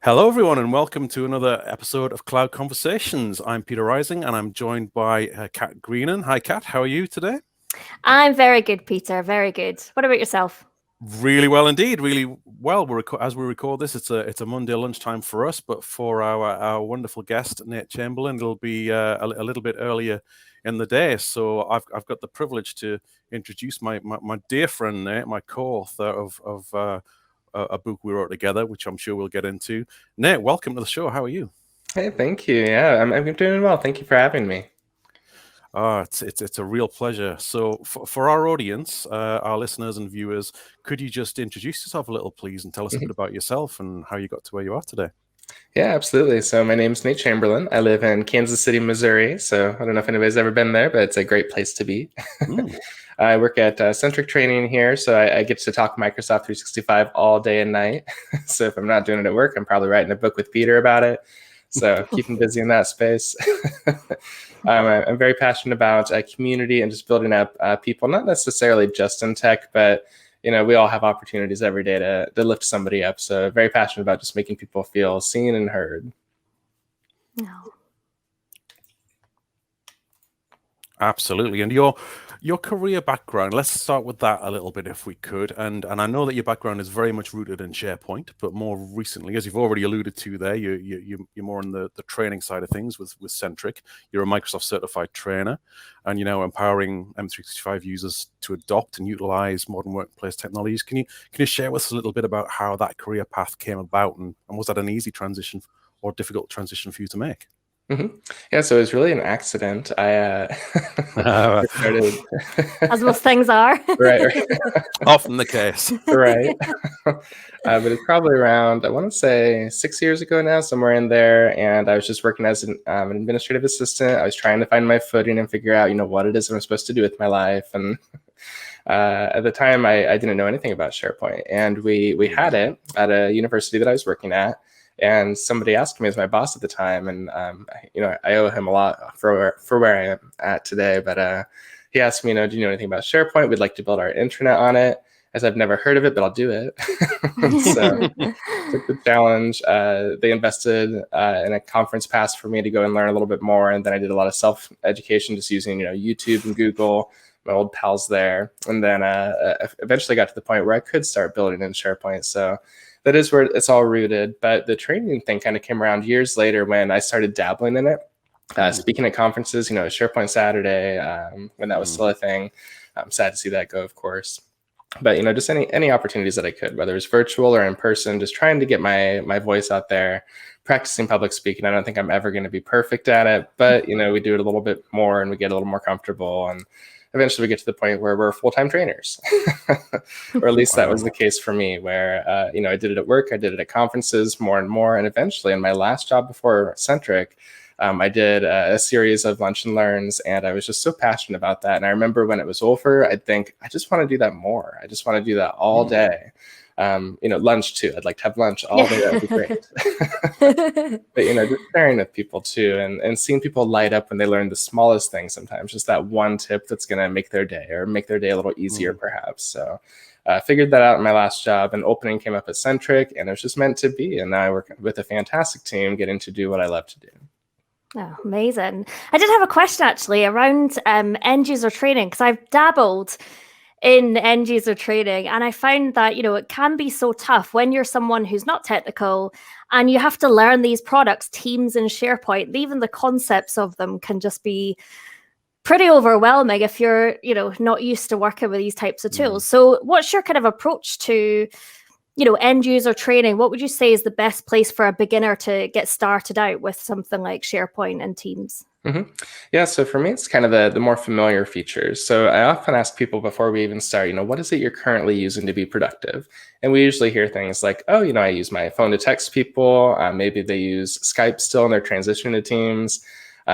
Hello, everyone, and welcome to another episode of Cloud Conversations. I'm Peter Rising, and I'm joined by Kat Greenan. Hi, Kat. How are you today? I'm very good, Peter. Very good. What about yourself? Really well indeed. Really well. As we record this, it's a Monday lunchtime for us, but for our wonderful guest Nate Chamberlain, it'll be a little bit earlier in the day. So I've got the privilege to introduce my dear friend Nate, my co-author of a book we wrote together, which I'm sure we'll get into. Nate, welcome to the show. How are you? Hey, thank you. Yeah, I'm doing well. Thank you for having me. It's a real pleasure. So for our audience, our listeners and viewers, could you just introduce yourself a little, please, and tell us a bit about yourself and how you got to where you are today? Yeah, absolutely. So my name's Nate Chamberlain. I live in Kansas City, Missouri. So I don't know if anybody's ever been there, but it's a great place to be. I work at Centric Training here, so I get to talk Microsoft 365 all day and night. So if I'm not doing it at work, I'm probably writing a book with Peter about it. So keeping busy in that space. I'm very passionate about community and just building up people, not necessarily just in tech, but we all have opportunities every day to lift somebody up. So very passionate about just making people feel seen and heard. No. Absolutely. And your career background, let's start with that a little bit if we could. And I know that your background is very much rooted in SharePoint, but more recently, as you've already alluded to there, you're more on the training side of things with Centric. You're a Microsoft certified trainer, and empowering M365 users to adopt and utilize modern workplace technologies. Can you share with us a little bit about how that career path came about, and was that an easy transition or difficult transition for you to make? Mm-hmm. Yeah, so it was really an accident. I started as most things are. right. Often the case. Right. But it's probably around, I want to say 6 years ago now, somewhere in there. And I was just working as an administrative assistant. I was trying to find my footing and figure out, what it is I'm supposed to do with my life. And at the time, I didn't know anything about SharePoint. And we had it at a university that I was working at. And somebody asked me as my boss at the time, and I owe him a lot for where I am at today. But he asked me, do you know anything about SharePoint? We'd like to build our intranet on it. As I've never heard of it, but I'll do it. So took the challenge. They invested in a conference pass for me to go and learn a little bit more, and then I did a lot of self-education, just using YouTube and Google, my old pals there, and then eventually got to the point where I could start building in SharePoint. So that is where it's all rooted. But the training thing kind of came around years later when I started dabbling in it. Speaking at conferences, SharePoint Saturday, when that was still a thing. I'm sad to see that go, of course. But, just any opportunities that I could, whether it's virtual or in person, just trying to get my voice out there, practicing public speaking. I don't think I'm ever going to be perfect at it, but, we do it a little bit more and we get a little more comfortable. And eventually we get to the point where we're full-time trainers, or at least that was the case for me, where, I did it at work, I did it at conferences more and more. And eventually in my last job before Centric, I did a series of lunch and learns, and I was just so passionate about that. And I remember when it was over, I'd think, I just want to do that more. I just want to do that all day. Lunch too. I'd like to have lunch all day. That would be great. But, just sharing with people too, and seeing people light up when they learn the smallest things sometimes, just that one tip that's going to make their day or make their day a little easier perhaps. So I figured that out in my last job. An opening came up at Centric, and it was just meant to be. And now I work with a fantastic team, getting to do what I love to do. Oh, amazing. I did have a question actually around end user training, because I've dabbled in end user training, and I found that, it can be so tough when you're someone who's not technical and you have to learn these products, Teams and SharePoint. Even the concepts of them can just be pretty overwhelming if you're, not used to working with these types of tools. So what's your kind of approach to end user training? What would you say is the best place for a beginner to get started out with something like SharePoint and Teams? Mm-hmm. Yeah, so for me, it's kind of the more familiar features. So I often ask people before we even start, what is it you're currently using to be productive? And we usually hear things like, oh, I use my phone to text people. Maybe they use Skype still and they're transitioning to Teams.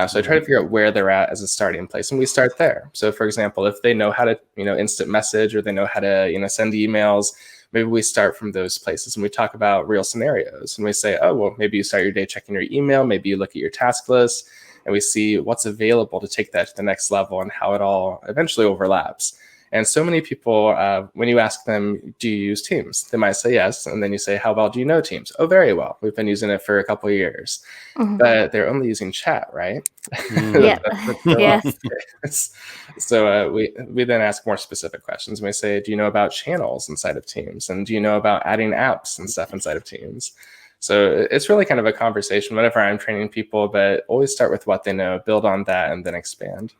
So I try to figure out where they're at as a starting place, and we start there. So for example, if they know how to, instant message, or they know how to, send emails, maybe we start from those places and we talk about real scenarios, and we say, oh, well, maybe you start your day checking your email. Maybe you look at your task list, and we see what's available to take that to the next level and how it all eventually overlaps. And so many people, when you ask them, do you use Teams? They might say yes. And then you say, how well do you know Teams? Oh, very well. We've been using it for a couple of years. But they're only using chat, right? Yeah. Yes. So we then ask more specific questions. We say, do you know about channels inside of Teams? And do you know about adding apps and stuff inside of Teams? So it's really kind of a conversation whenever I'm training people, but always start with what they know, build on that, and then expand.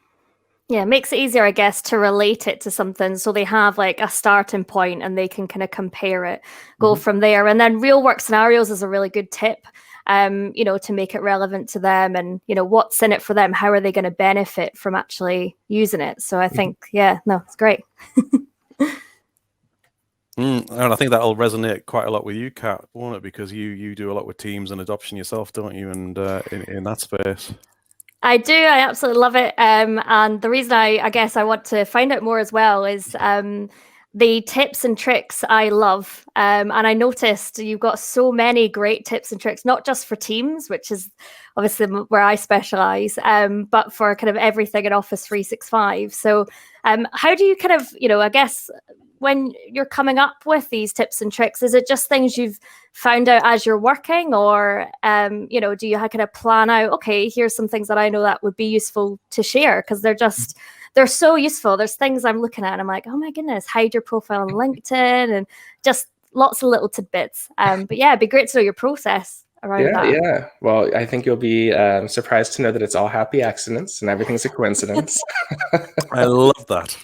Yeah, it makes it easier, I guess, to relate it to something. So they have like a starting point and they can kind of compare it, go from there. And then real work scenarios is a really good tip, to make it relevant to them and, what's in it for them. How are they going to benefit from actually using it? So I think, it's great. And I think that'll resonate quite a lot with you, Kat, won't it? Because you do a lot with Teams and adoption yourself, don't you? And in that space. I do. I absolutely love it. And the reason I guess I want to find out more as well is the tips and tricks I love. And I noticed you've got so many great tips and tricks, not just for Teams, which is obviously where I specialize, but for kind of everything in Office 365. So how do you kind of, I guess, when you're coming up with these tips and tricks, is it just things you've found out as you're working, or do you kind of plan out, okay, here's some things that I know that would be useful to share, because they're so useful. There's things I'm looking at and I'm like, oh my goodness, hide your profile on LinkedIn, and just lots of little tidbits. But yeah, it'd be great to know your process around that. Yeah. Well, I think you'll be surprised to know that it's all happy accidents and everything's a coincidence. I love that.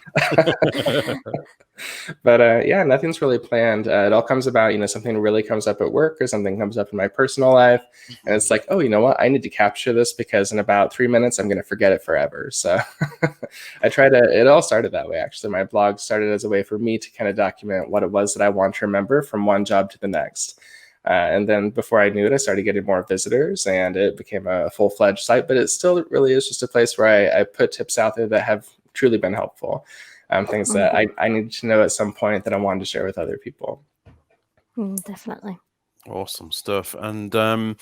But nothing's really planned. It all comes about, something really comes up at work or something comes up in my personal life. And it's like, oh, you know what? I need to capture this because in about 3 minutes, I'm going to forget it forever. So it all started that way, actually. My blog started as a way for me to kind of document what it was that I want to remember from one job to the next. And then before I knew it, I started getting more visitors and it became a full-fledged site, but it still really is just a place where I put tips out there that have truly been helpful. Things that I needed to know at some point that I wanted to share with other people. Definitely. Awesome stuff. And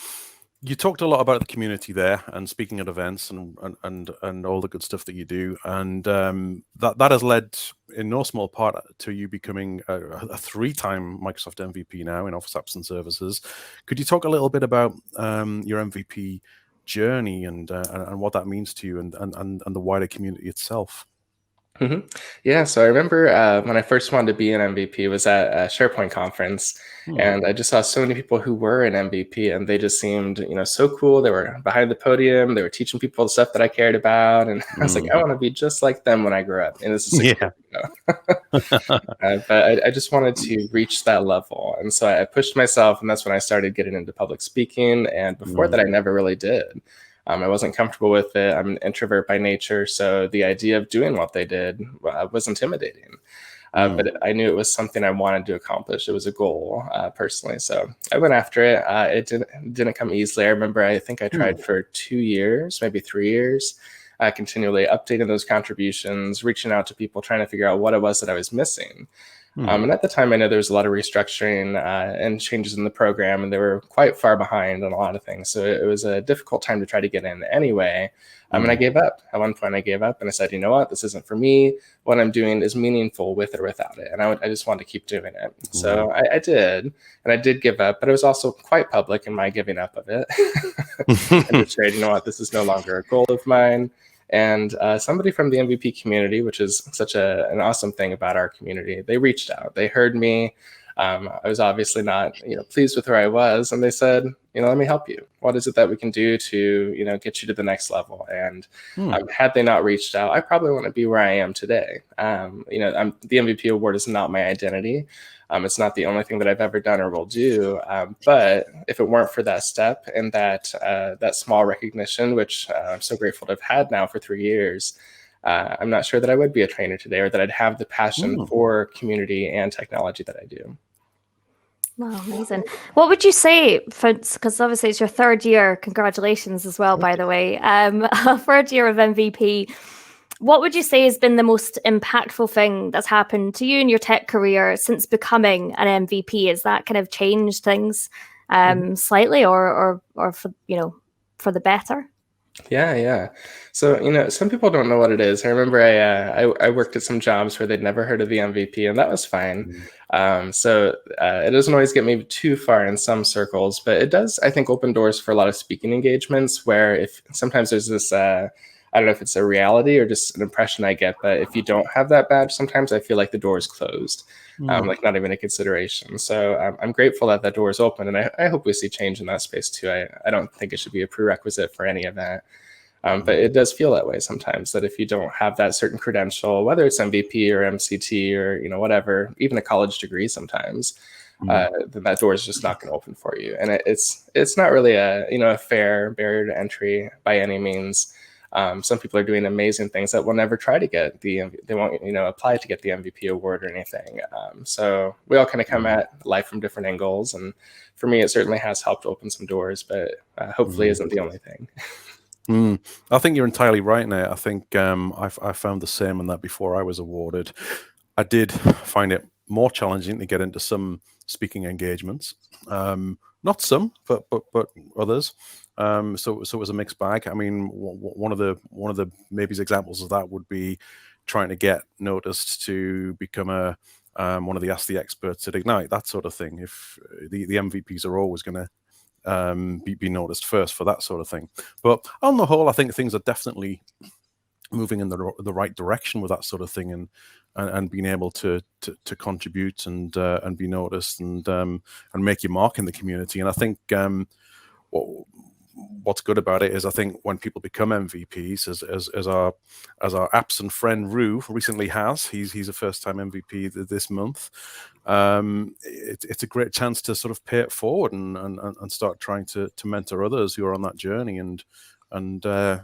you talked a lot about the community there and speaking at events and all the good stuff that you do. And that has led in no small part to you becoming a 3-time Microsoft MVP now in Office Apps and Services. Could you talk a little bit about your MVP journey and what that means to you and the wider community itself? Yeah, so I remember when I first wanted to be an MVP was at a SharePoint conference, and I just saw so many people who were an MVP, and they just seemed, so cool. They were behind the podium, they were teaching people the stuff that I cared about, and I was like, I want to be just like them when I grow up. And this is 6 years ago. But I just wanted to reach that level, and so I pushed myself, and that's when I started getting into public speaking. And before that, I never really did. I wasn't comfortable with it. I'm an introvert by nature, so the idea of doing what they did was intimidating. But I knew it was something I wanted to accomplish. It was a goal, personally. So I went after it. It didn't come easily. I remember I think I tried for 2 years, maybe 3 years, continually updating those contributions, reaching out to people, trying to figure out what it was that I was missing. And at the time, I know there was a lot of restructuring and changes in the program, and they were quite far behind on a lot of things. So it was a difficult time to try to get in anyway. And I gave up. At one point, I gave up and I said, you know what? This isn't for me. What I'm doing is meaningful with or without it. And I just wanted to keep doing it. So I did. And I did give up, but it was also quite public in my giving up of it. I just said, you know what? This is no longer a goal of mine. And somebody from the MVP community, which is such an awesome thing about our community, they reached out. They heard me. I was obviously not, pleased with where I was, and they said, let me help you. What is it that we can do to, get you to the next level? And had they not reached out, I probably wouldn't be where I am today. The MVP award is not my identity. It's not the only thing that I've ever done or will do. But if it weren't for that step and that small recognition, which I'm so grateful to have had now for 3 years, I'm not sure that I would be a trainer today or that I'd have the passion for community and technology that I do. Wow, amazing. What would you say, because obviously it's your 3rd year, congratulations as well, by the way, 3rd year of MVP. What would you say has been the most impactful thing that's happened to you in your tech career since becoming an MVP? Has that kind of changed things slightly or for the better? Yeah. So, some people don't know what it is. I remember I worked at some jobs where they'd never heard of the MVP, and that was fine. So it doesn't always get me too far in some circles, but it does, I think, open doors for a lot of speaking engagements where if sometimes there's this, I don't know if it's a reality or just an impression I get, but if you don't have that badge, sometimes I feel like the door is closed, like not even a consideration. So I'm grateful that that door is open, and I hope we see change in that space too. I don't think it should be a prerequisite for any event. But it does feel that way sometimes, that if you don't have that certain credential, whether it's MVP or MCT or whatever, even a college degree sometimes, then that door is just not going to open for you. And it's not really a fair barrier to entry by any means. Some people are doing amazing things that will never try to get they won't apply to get the MVP award or anything. So we all kind of come at life from different angles, and for me, it certainly has helped open some doors, but hopefully isn't the only thing. I think you're entirely right, Nate. I think I found the same in that before I was awarded. I did find it more challenging to get into some speaking engagements. Not some, but others. So it was a mixed bag. I mean, one of the maybe examples of that would be trying to get noticed to become one of the Ask the Experts at Ignite, that sort of thing. If the MVPs are always going to be noticed first for that sort of thing. But on the whole, I think things are definitely moving in the right direction with that sort of thing, and being able to contribute and be noticed and make your mark in the community. And I think what's good about it is I think when people become MVPs, as our absent friend Rue recently has, he's a first-time MVP this month. It's a great chance to sort of pay it forward and start trying to mentor others who are on that journey and pay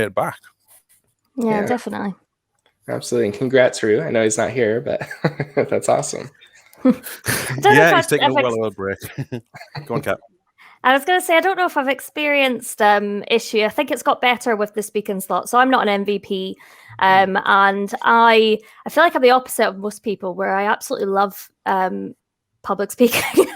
it back. Yeah, definitely. Absolutely. And congrats, Rue. I know he's not here, but that's awesome. Yeah, he's taking a well-earned break. Go on, Kat. I was going to say, I don't know if I've experienced issue. I think it's got better with the speaking slot. So I'm not an MVP. And I feel like I'm the opposite of most people, where I absolutely love public speaking.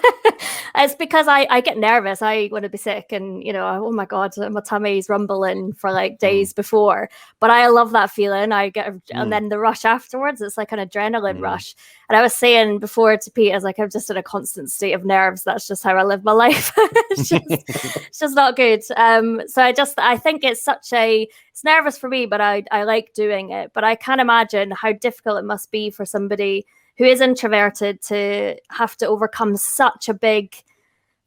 It's because I get nervous. I want to be sick and, oh my God, my tummy's rumbling for like days before. But I love that feeling. And then the rush afterwards, it's like an adrenaline rush. And I was saying before to Pete, I was like, I'm just in a constant state of nerves. That's just how I live my life. it's just not good. So I think it's nervous for me, but I like doing it. But I can't imagine how difficult it must be for somebody who is introverted to have to overcome such a big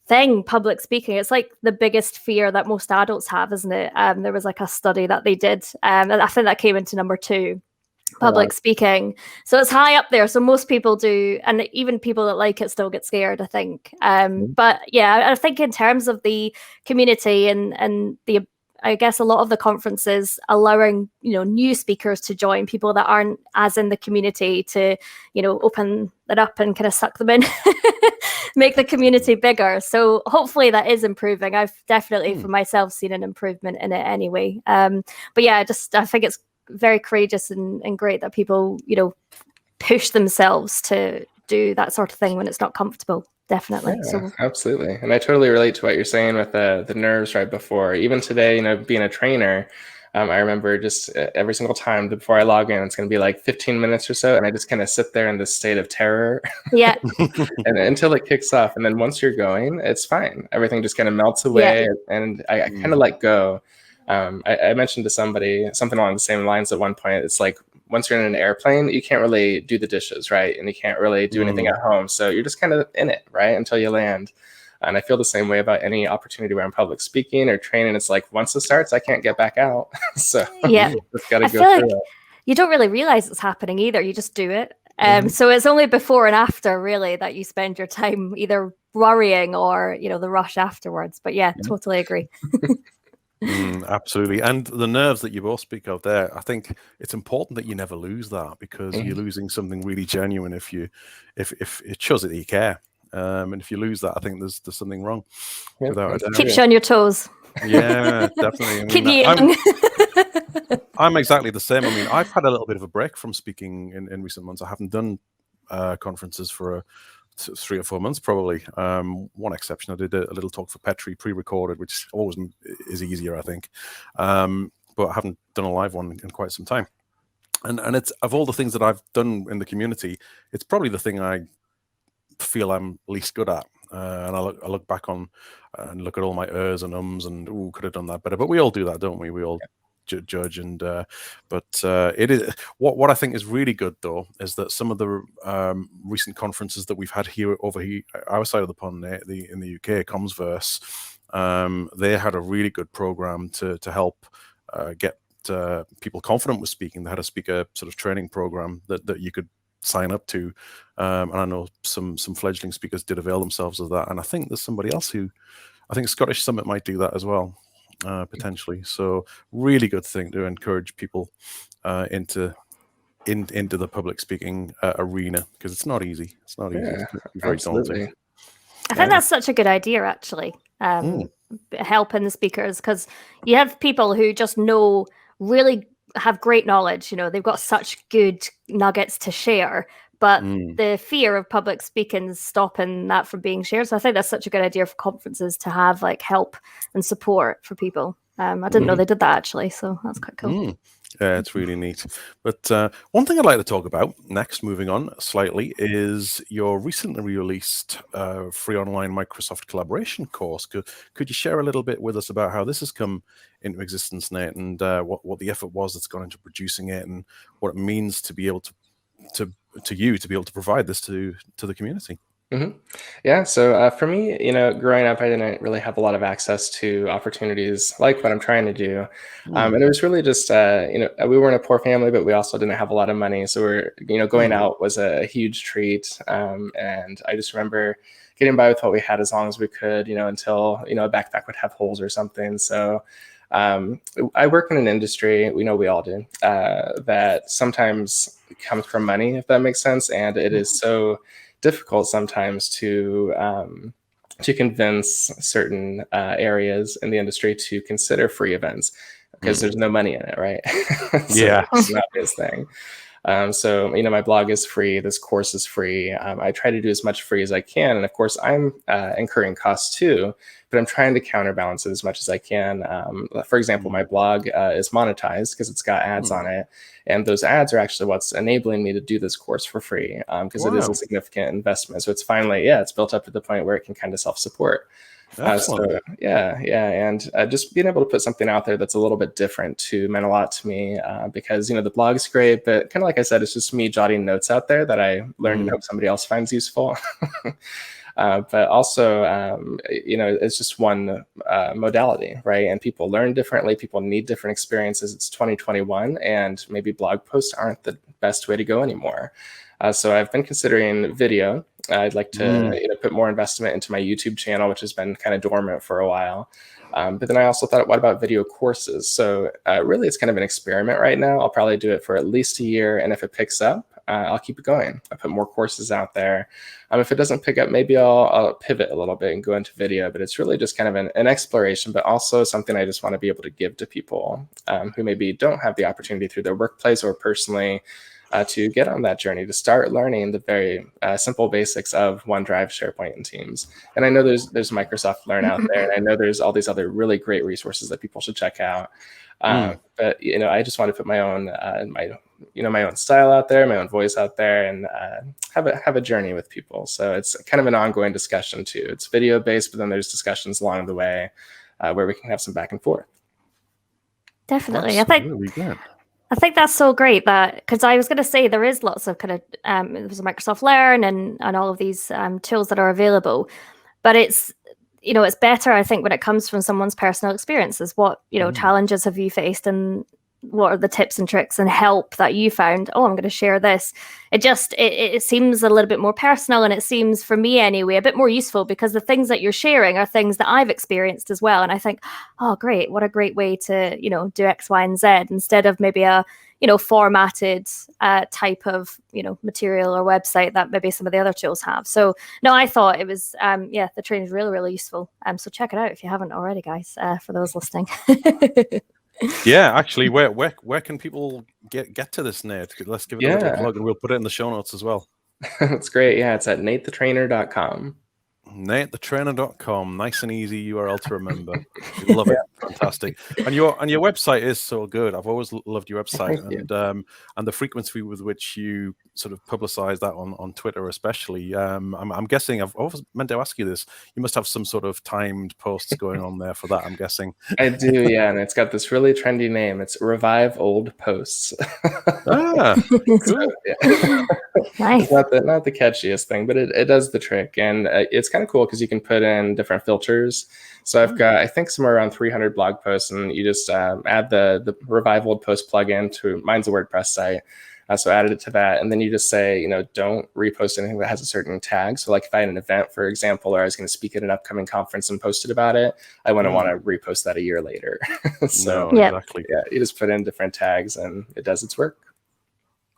thing, public speaking. It's like the biggest fear that most adults have, isn't it? There was like a study that they did, and I think that came into number 2, public speaking. So it's high up there. So most people do, and even people that like it still get scared, I think. But yeah, I think in terms of the community and the, I guess a lot of the conferences allowing, new speakers to join, people that aren't as in the community, to, open it up and kind of suck them in, make the community bigger. So hopefully that is improving. I've definitely for myself seen an improvement in it anyway. But yeah, I think it's very courageous and great that people, push themselves to do that sort of thing when it's not comfortable. Definitely. Yeah, so absolutely. And I totally relate to what you're saying with the nerves right before. Even today, being a trainer, I remember just every single time before I log in, it's going to be like 15 minutes or so. And I just kind of sit there in this state of terror. Yeah. And until it kicks off. And then once you're going, it's fine. Everything just kind of melts away. Yeah. And I kind of let go. I mentioned to somebody something along the same lines at one point. It's like, once you're in an airplane, you can't really do the dishes, right? And you can't really do anything at home. So you're just kind of in it, right? Until you land. And I feel the same way about any opportunity where I'm public speaking or training. It's like, once it starts, I can't get back out. So yeah, just got to go through it. You don't really realize it's happening either. You just do it. So it's only before and after really that you spend your time either worrying or, the rush afterwards. But yeah, totally agree. Absolutely. And the nerves that you both speak of there, I think it's important that you never lose that, because you're losing something really genuine if it shows that you care. And if you lose that, I think there's something wrong. Without a doubt. Keeps you on your toes. Yeah, definitely. Keep you young. I'm exactly the same. I mean, I've had a little bit of a break from speaking in recent months. I haven't done conferences for 3 or 4 months probably. One exception, I did a little talk for Petri pre-recorded, which always is easier, I think. But I haven't done a live one in quite some time. And it's, of all the things that I've done in the community, it's probably the thing I feel I'm least good at. And I look back on and look at all my ers and ums and ooh, could have done that better. But we all do that, don't we? We all judge. And but it is what I think is really good though is that some of the recent conferences that we've had here our side of the pond, in the UK, Commsverse, they had a really good program to help get people confident with speaking. They had a speaker sort of training program that you could sign up to, and I know some fledgling speakers did avail themselves of that, and I think there's somebody else I think Scottish Summit might do that as well, potentially. So really good thing to encourage people into the public speaking arena, because it's not easy. It's not easy. It's very daunting. I think that's such a good idea, actually. Helping the speakers, because you have people who just really have great knowledge. They've got such good nuggets to share, but the fear of public speaking is stopping that from being shared. So I think that's such a good idea for conferences to have like help and support for people. I didn't know they did that actually, so that's quite cool. Yeah, it's really neat. But one thing I'd like to talk about next, moving on slightly, is your recently released free online Microsoft collaboration course. Could you share a little bit with us about how this has come into existence, Nate, and what the effort was that's gone into producing it, and what it means to be able to be able to provide this to the community? Yeah, so for me, growing up, I didn't really have a lot of access to opportunities like what I'm trying to do. And it was really just, we weren't a poor family, but we also didn't have a lot of money. So going out was a huge treat. And I just remember getting by with what we had as long as we could, until, a backpack would have holes or something. So I work in an industry, we all do, that sometimes comes from money, if that makes sense. And it is so difficult sometimes to convince certain areas in the industry to consider free events, because there's no money in it, right? So it's an obvious thing. So, my blog is free. This course is free. I try to do as much free as I can. And of course, I'm incurring costs too, but I'm trying to counterbalance it as much as I can. For example, my blog is monetized because it's got ads on it. And those ads are actually what's enabling me to do this course for free, because it is a significant investment. So it's finally, it's built up to the point where it can kind of self-support. So and just being able to put something out there that's a little bit different too meant a lot to me, because the blog's great, but kind of like I said, it's just me jotting notes out there that I learned and hope somebody else finds useful. But also, it's just one modality, right? And people learn differently. People need different experiences. It's 2021, and maybe blog posts aren't the best way to go anymore. So I've been considering video. I'd like to put more investment into my YouTube channel, which has been kind of dormant for a while. But then I also thought, what about video courses? So really, it's kind of an experiment right now. I'll probably do it for at least a year, and if it picks up, I'll keep it going. I'll put more courses out there. If it doesn't pick up, maybe I'll pivot a little bit and go into video. But it's really just kind of an exploration, but also something I just want to be able to give to people who maybe don't have the opportunity through their workplace or personally to get on that journey, to start learning the very simple basics of OneDrive, SharePoint, and Teams. And I know there's Microsoft Learn out there, and I know there's all these other really great resources that people should check out. But I just want to put my own my own style out there, my own voice out there, and have a journey with people. So it's kind of an ongoing discussion too. It's video based, but then there's discussions along the way where we can have some back and forth. Definitely. Absolutely. I think that's so great, that because I was going to say there is lots of kind of there's Microsoft Learn and all of these tools that are available, but it's it's better, I think, when it comes from someone's personal experiences. What challenges have you faced, and what are the tips and tricks and help that you found? Oh, I'm going to share this. It seems a little bit more personal, and it seems, for me anyway, a bit more useful, because the things that you're sharing are things that I've experienced as well. And I think, oh, great, what a great way to do X, Y, and Z, instead of maybe a formatted type of material or website that maybe some of the other tools have. So no, I thought it was the training is really, really useful. So check it out if you haven't already, guys. For those listening. Yeah, actually, where can people get to this, Nate? Let's give it a little plug, and we'll put it in the show notes as well. It's great. Yeah, it's at natethetrainer.com. NateTheTrainer.com, nice and easy URL to remember. We love it. Fantastic. And your website is so good. I've always loved your website, and the frequency with which you sort of publicize that on Twitter, especially. I'm guessing, I've always meant to ask you this. You must have some sort of timed posts going on there for that, I'm guessing. I do, yeah, and it's got this really trendy name. It's Revive Old Posts. Ah, cool. So, yeah. Nice. It's not the catchiest thing, but it does the trick, and it's kind of cool because you can put in different filters. So I've got, I think, somewhere around 300 blog posts, and you just add the Revive Old Post plugin to, mine's a WordPress site. So I added it to that, and then you just say, don't repost anything that has a certain tag. So like if I had an event, for example, or I was going to speak at an upcoming conference and posted about it, I wouldn't want to repost that a year later. So no, exactly. Yeah, you just put in different tags, and it does its work.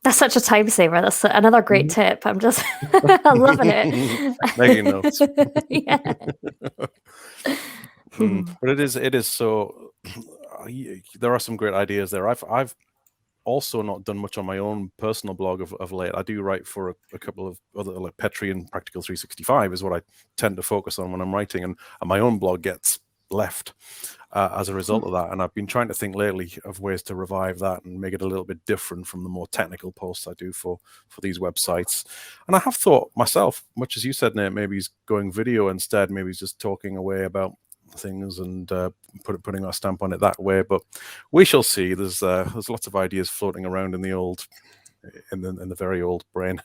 That's such a time saver. That's another great tip. I'm just loving it. Making notes. Yeah. But it is so. There are some great ideas there. I've also not done much on my own personal blog of late. I do write for a couple of other, like Petri and Practical 365 is what I tend to focus on when I'm writing, and my own blog gets left as a result of that. And I've been trying to think lately of ways to revive that and make it a little bit different from the more technical posts I do for these websites. And I have thought myself, much as you said, Nate, maybe he's going video instead. Maybe he's just talking away about things and putting our stamp on it that way. But we shall see. There's lots of ideas floating around in the old, in the very old brain,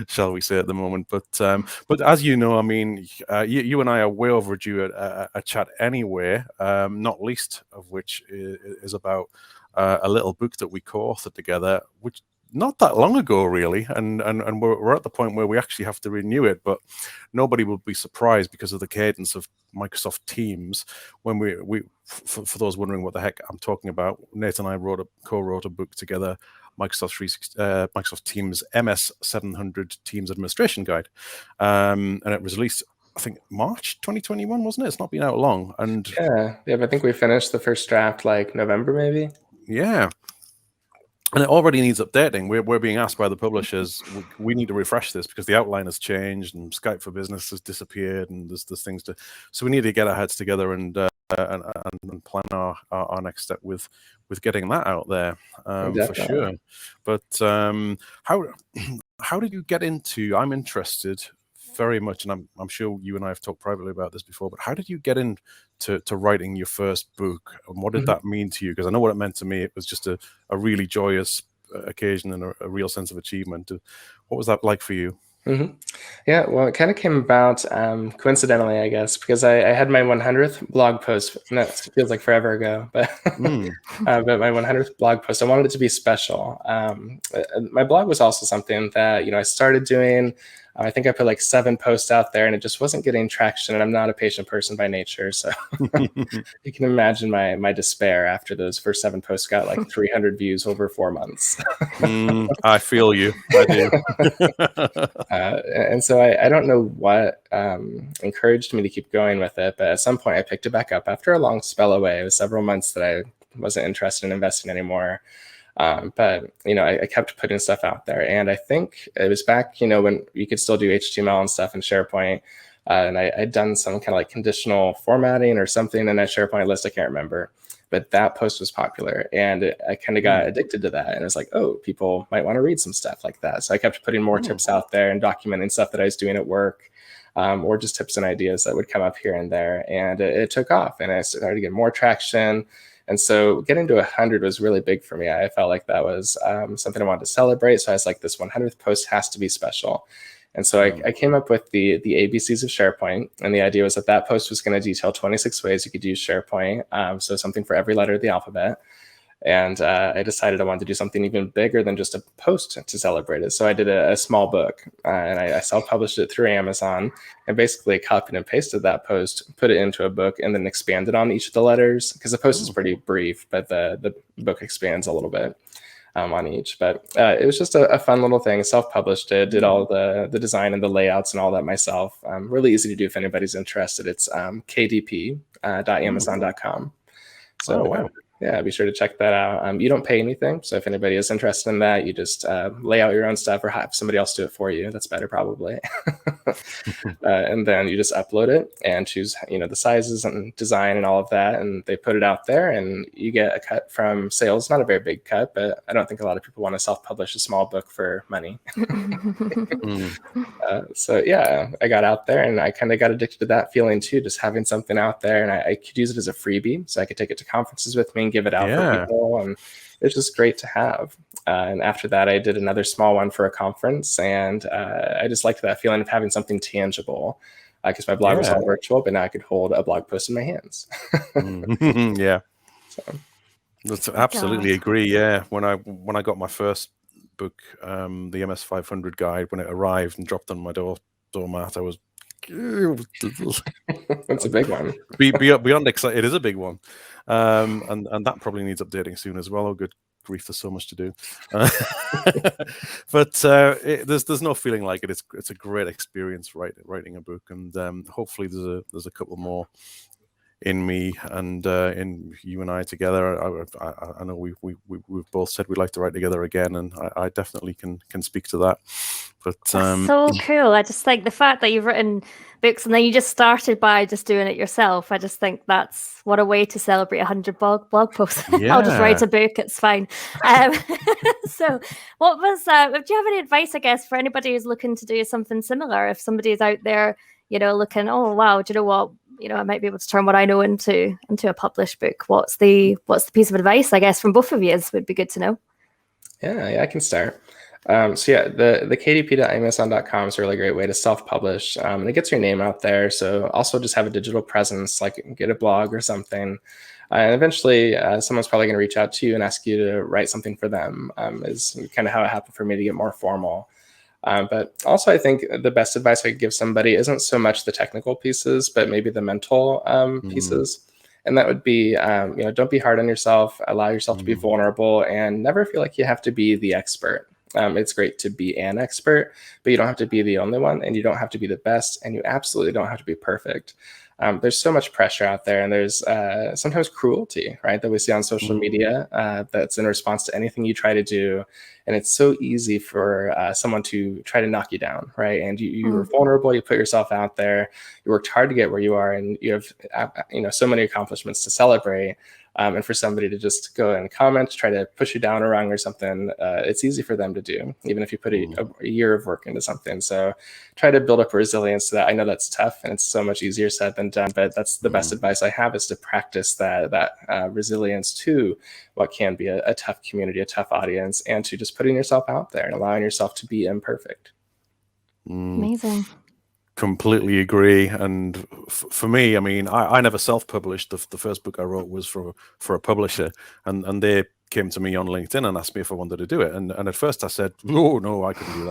shall we say, at the moment. But as you know, I mean, you and I are way overdue a chat anyway. Not least of which is about a little book that we co-authored together, which not that long ago, really, and we're at the point where we actually have to renew it. But nobody will be surprised because of the cadence of Microsoft Teams. When we for those wondering what the heck I'm talking about, Nate and I co-wrote a book together, Microsoft Teams MS 700 Teams Administration Guide, and it was released, I think, March 2021, wasn't it? It's not been out long. And yeah, I think we finished the first draft like November, maybe. Yeah. And it already needs updating. We're being asked by the publishers, we need to refresh this because the outline has changed and Skype for Business has disappeared, and there's things to. So we need to get our heads together and plan our next step with getting that out there for sure. But how did you get into? I'm interested very much, and I'm sure you and I have talked privately about this before. But how did you get into writing your first book, and what did that mean to you? Because I know what it meant to me. It was just a really joyous occasion and a real sense of achievement. What was that like for you? Yeah, well, it kind of came about coincidentally, I guess, because I had my 100th blog post. And that feels like forever ago, but but my 100th blog post, I wanted it to be special. My blog was also something that I started doing. I think I put like 7 posts out there, and it just wasn't getting traction. And I'm not a patient person by nature, so you can imagine my despair after those first 7 posts got like 300 views over 4 months. I feel you. I do. And so I don't know what encouraged me to keep going with it, but at some point I picked it back up after a long spell away. It was several months that I wasn't interested in investing anymore. But I kept putting stuff out there, and I think it was back, when you could still do HTML and stuff in SharePoint, and I'd done some kind of like conditional formatting or something in that SharePoint list. I can't remember, but that post was popular, and I kind of got addicted to that. And it was like, oh, people might want to read some stuff like that. So I kept putting more tips out there and documenting stuff that I was doing at work, or just tips and ideas that would come up here and there. And it took off, and I started to get more traction. And so getting to 100 was really big for me. I felt like that was something I wanted to celebrate. So I was like, this 100th post has to be special. And so I came up with the ABCs of SharePoint. And the idea was that post was going to detail 26 ways you could use SharePoint. So something for every letter of the alphabet. And I decided I wanted to do something even bigger than just a post to celebrate it. So I did a small book, and I self-published it through Amazon, and basically copied and pasted that post, put it into a book, and then expanded on each of the letters, because the post is pretty brief, but the book expands a little bit on each. But it was just a fun little thing. Self-published it, did all the design and the layouts and all that myself. Really easy to do if anybody's interested. It's kdp.amazon.com. So wow. Yeah, be sure to check that out. You don't pay anything, so if anybody is interested in that, you just lay out your own stuff or have somebody else do it for you. That's better, probably. And then you just upload it and choose, the sizes and design and all of that, and they put it out there, and you get a cut from sales. Not a very big cut, but I don't think a lot of people want to self-publish a small book for money. So yeah, I got out there, and I kind of got addicted to that feeling too, just having something out there, and I could use it as a freebie, so I could take it to conferences with me and give it out for people, and it's just great to have. And after that, I did another small one for a conference, and I just liked that feeling of having something tangible, because my blog was all virtual, but now I could hold a blog post in my hands. Yeah, So. that's absolutely agree. Yeah, when I got my first book, the MS 500 guide, when it arrived and dropped on my doormat, I was That's a big one. Beyond excited. It is a big one, and that probably needs updating soon as well. Oh, good grief, there's so much to do. But there's no feeling like it. It's a great experience writing a book, and hopefully there's a couple more in me and in you and I together. I know we've both said we'd like to write together again, and I definitely can speak to that. But so cool. I just think the fact that you've written books and then you just started by just doing it yourself, I just think that's what a way to celebrate 100 blog posts. I'll just write a book, it's fine. So what was do you have any advice, I guess, for anybody who's looking to do something similar? If somebody's out there, looking, oh wow, do you know what, I might be able to turn what I know into a published book. What's the piece of advice, I guess, from both of you would be good to know. Yeah, I can start. So yeah, the kdp.amazon.com is a really great way to self-publish, and it gets your name out there. So also just have a digital presence, like get a blog or something. And eventually someone's probably going to reach out to you and ask you to write something for them, is kind of how it happened for me to get more formal. But also I think the best advice I could give somebody isn't so much the technical pieces, but maybe the mental pieces. And that would be, don't be hard on yourself, allow yourself to be vulnerable, and never feel like you have to be the expert. It's great to be an expert, but you don't have to be the only one, and you don't have to be the best, and you absolutely don't have to be perfect. There's so much pressure out there, and there's sometimes cruelty, right, that we see on social media that's in response to anything you try to do. And it's so easy for someone to try to knock you down, right? And you were vulnerable, you put yourself out there, you worked hard to get where you are, and you have so many accomplishments to celebrate. And for somebody to just go and comment, try to push you down a rung or something, it's easy for them to do, even if you put a year of work into something. So try to build up resilience to that. I know that's tough, and it's so much easier said than done, but that's the best advice I have, is to practice that resilience to what can be a tough community, a tough audience, and to just putting yourself out there and allowing yourself to be imperfect. Amazing. Completely agree. And for me, I mean, I never self-published. The first book I wrote was for a publisher, and they came to me on LinkedIn and asked me if I wanted to do it. And at first I said, oh no, I couldn't do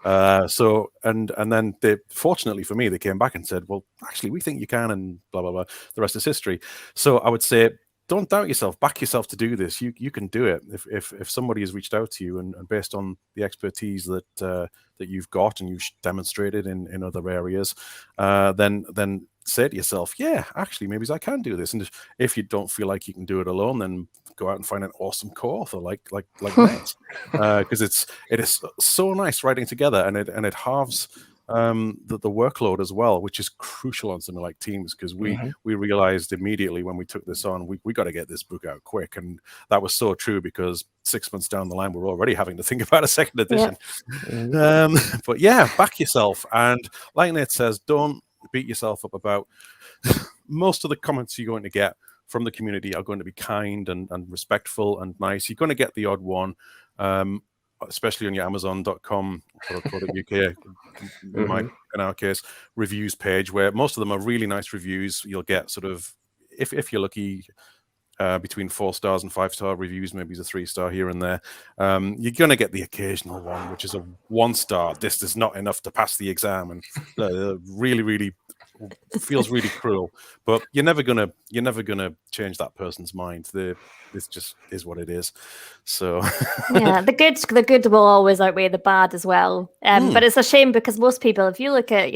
that. So then fortunately for me, they came back and said, well, actually, we think you can, and blah blah blah. The rest is history. So I would say, don't doubt yourself. Back yourself to do this. You can do it. If somebody has reached out to you and based on the expertise that you've got and you've demonstrated in other areas, then say to yourself, yeah, actually, maybe I can do this. And if you don't feel like you can do it alone, then go out and find an awesome co-author like Nate, because it is so nice writing together, and it halves the workload as well, which is crucial on something like Teams, because we realized immediately when we took this on, we got to get this book out quick. And that was so true, because 6 months down the line, we're already having to think about a second edition. But yeah, back yourself. And like Nate says, don't beat yourself up about most of the comments you're going to get from the community are going to be kind and respectful and nice. You're going to get the odd one, especially on your Amazon.com.uk, in our case, reviews page, where most of them are really nice reviews. You'll get sort of, if you're lucky, between 4 stars and 5-star reviews, maybe a 3-star here and there. You're going to get the occasional one, which is a 1-star. This is not enough to pass the exam, and really, really feels really cruel. But you're never gonna change that person's mind. This just is what it is. So yeah, the good will always outweigh the bad as well. But it's a shame because most people, if you look at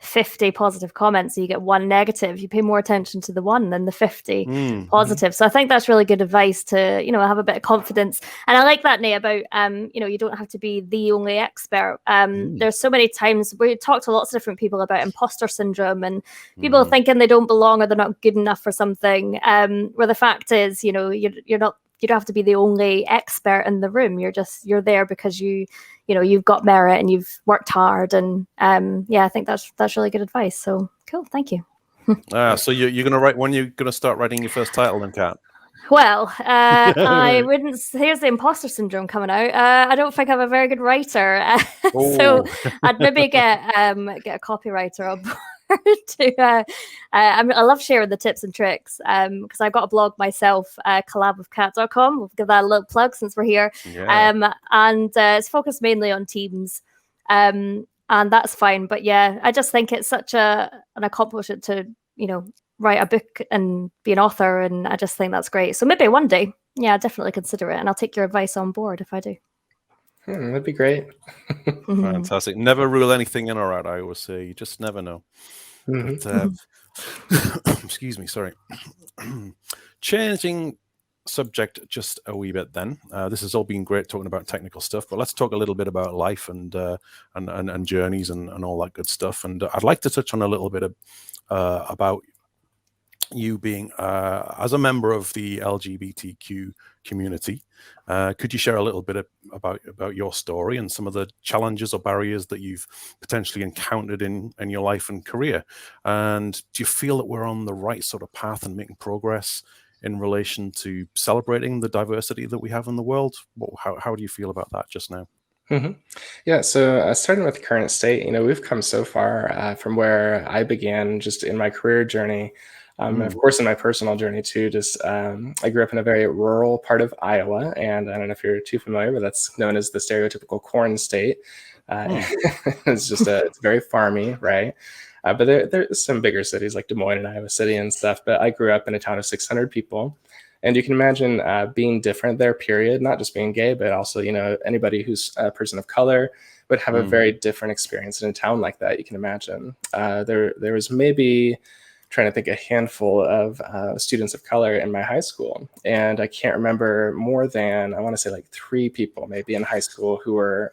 50 positive comments, and you get one negative, you pay more attention to the one than the 50 positive. So I think that's really good advice to have a bit of confidence. And I like that, Nate, about you don't have to be the only expert. There's so many times we talk to lots of different people about imposter syndrome and people thinking they don't belong or they're not good enough for something. Where the fact is, you're not. You don't have to be the only expert in the room. You're there because you've got merit and you've worked hard. And I think that's really good advice. So cool, thank you. So you're gonna write when you're gonna start writing your first title, then, Kat? Well, I wouldn't. Here's the imposter syndrome coming out. I don't think I'm a very good writer, so I'd maybe get a copywriter on board. I love sharing the tips and tricks because I've got a blog myself, collabwithkat.com. We'll give that a little plug since we're here. And it's focused mainly on teams, and that's fine. But yeah, I just think it's such an accomplishment to write a book and be an author, and I just think that's great. So maybe one day, I'll definitely consider it, and I'll take your advice on board if I do. That'd be great. Fantastic. Never rule anything in or out. I always say you just never know. But, excuse me, sorry. Changing subject just a wee bit then. This has all been great talking about technical stuff, but let's talk a little bit about life and journeys and all that good stuff. And I'd like to touch on a little bit about you being as a member of the LGBTQ community. Could you share a little bit about your story and some of the challenges or barriers that you've potentially encountered in your life and career? And do you feel that we're on the right sort of path and making progress in relation to celebrating the diversity that we have in the world? How do you feel about that just now? Yeah, so starting with the current state, we've come so far from where I began just in my career journey. And of course, in my personal journey too, I grew up in a very rural part of Iowa, and I don't know if you're too familiar, but that's known as the stereotypical corn state. It's very farmy, right? But there's some bigger cities like Des Moines and Iowa City and stuff. But I grew up in a town of 600 people, and you can imagine being different there. Period. Not just being gay, but also anybody who's a person of color would have a very different experience in a town like that. You can imagine there was maybe, trying to think, a handful of students of color in my high school. And I can't remember more than, I want to say like 3 people maybe in high school who were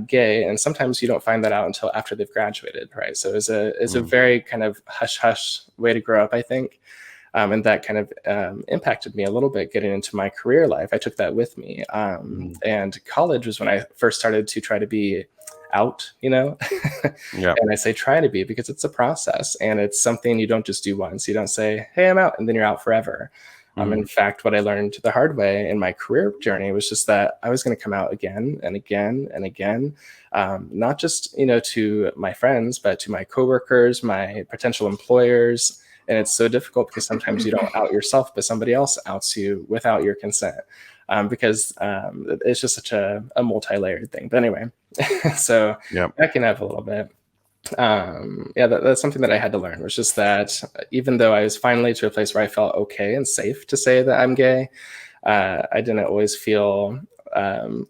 gay. And sometimes you don't find that out until after they've graduated, right? So it's a very kind of hush-hush way to grow up, I think. And that kind of impacted me a little bit getting into my career life. I took that with me. And college was when I first started to try to be out, And I say try to be because it's a process and it's something you don't just do once. You don't say, hey, I'm out, and then you're out forever. In fact, what I learned the hard way in my career journey was just that I was going to come out again and again and again, not just, to my friends, but to my coworkers, my potential employers. And it's so difficult because sometimes you don't out yourself, but somebody else outs you without your consent. Because it's just such a multi-layered thing. But anyway, so backing up a little bit. That's something that I had to learn, was just that even though I was finally to a place where I felt okay and safe to say that I'm gay, I didn't always feel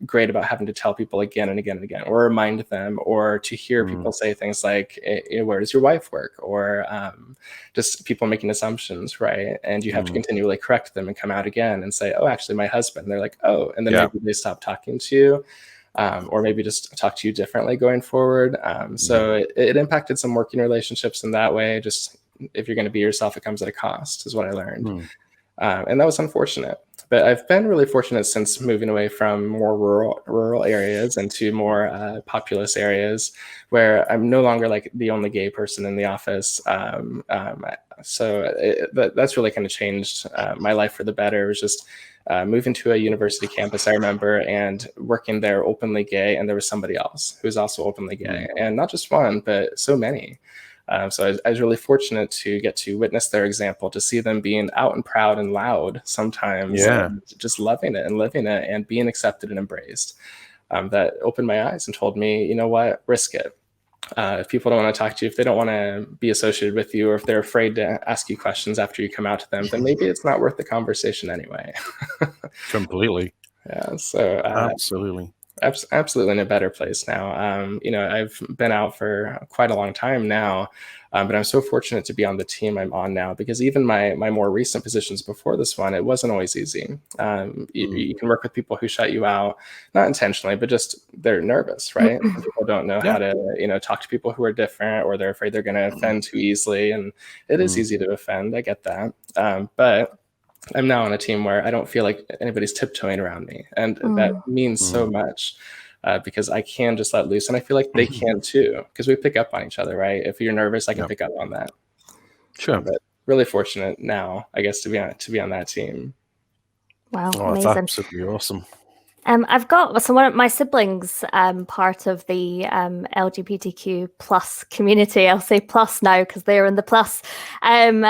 great about having to tell people again and again and again, or remind them, or to hear people say things like, where does your wife work? Or just people making assumptions, right? And you have to continually correct them and come out again and say, oh, actually my husband. And they're like, oh, and then maybe they stop talking to you, or maybe just talk to you differently going forward. So it impacted some working relationships in that way. Just if you're going to be yourself, it comes at a cost, is what I learned. And that was unfortunate. But I've been really fortunate since moving away from more rural areas into more populous areas, where I'm no longer like the only gay person in the office. So that's really kind of changed my life for the better. It was just moving to a university campus, I remember, and working there openly gay, and there was somebody else who was also openly gay, and not just one, but so many. So I was really fortunate to get to witness their example, to see them being out and proud and loud sometimes, and just loving it and living it and being accepted and embraced. That opened my eyes and told me, you know what, risk it. If people don't want to talk to you, if they don't want to be associated with you, or if they're afraid to ask you questions after you come out to them, then maybe it's not worth the conversation anyway. Completely. Yeah. So Absolutely. absolutely in a better place now. You know, I've been out for quite a long time now, but I'm so fortunate to be on the team I'm on now, because even my more recent positions before this one, it wasn't always easy. You can work with people who shut you out, not intentionally, but just they're nervous, right? People don't know how to, you know, talk to people who are different, or they're afraid they're going to offend too easily. And it is easy to offend. I get that. But I'm now on a team where I don't feel like anybody's tiptoeing around me. And that means so much, because I can just let loose. And I feel like they can too, because we pick up on each other, right? If you're nervous, I can pick up on that. Sure. But really fortunate now, I guess, to be on that team. Wow, Oh, that's amazing. absolutely awesome. I've got, so one of my siblings, part of the LGBTQ plus community. I'll say plus now because they're in the plus, and